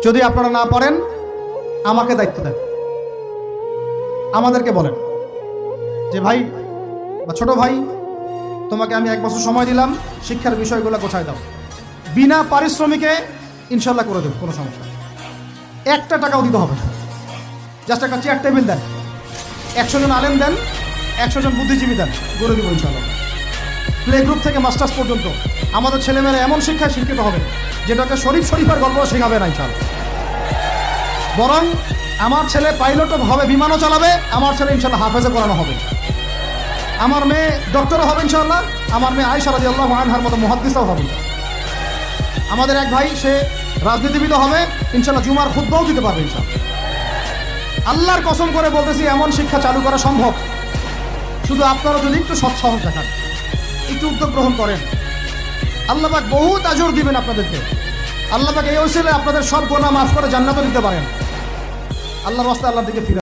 যদি আপনারা না পারেন আমাকে দায়িত্ব দেন, আমাদেরকে বলেন যে ভাই বা ছোট ভাই, তোমাকে আমি 1 বছর সময় দিলাম, শিক্ষার বিষয়গুলো গোছায় দাও। বিনা পারিশ্রমিকে ইনশাল্লাহ করে দেব, কোনো সমস্যা নেই। 1 টাকাও দিতে হবে না, জাস্ট একটা চেয়ার টেবিল দেন, 100 জন আলেম দেন, 100 জন বুদ্ধিজীবী দেন, করে দেবো ইনশাল্লাহ। প্লে গ্রুপ থেকে মাস্টার্স পর্যন্ত আমাদের ছেলেমেয়েরা এমন শিক্ষায় শিক্ষিত হবে যেটাকে শরীফের গল্প শেখাবে না ইনশাল্লাহ। বরং আমার ছেলে পাইলটও হবে, বিমানও চালাবে, আমার ছেলে ইনশাল্লাহ হাফেজে করানো হবে, আমার মেয়ে ডক্টরও হবে ইনশাল্লাহ, আমার মেয়ে আয়েশা রাদিয়াল্লাহু আনহার মতো মুহাদ্দিসও হবে। আমাদের এক ভাই সে রাজনীতিবিদ হবে ইনশাল্লাহ, জুমার খুতবাও দিতে পারবে ইনশাল্লাহ। আল্লাহর কসম করে বলতেছি, এমন শিক্ষা চালু করা সম্ভব, শুধু আপনারা যদি একটু সৎসাহস দেখান, একটু উদ্যোগ গ্রহণ করেন, আল্লাহ পাক বহুত আজর দিবেন আপনাদেরকে। আল্লাহ পাক এই ওসিলায় আপনাদের সব গুনাহ মাফ করে জান্নাতও দিতে পারেন। আল্লাহর রাস্তায় আল্লাহর দিকে ফিরে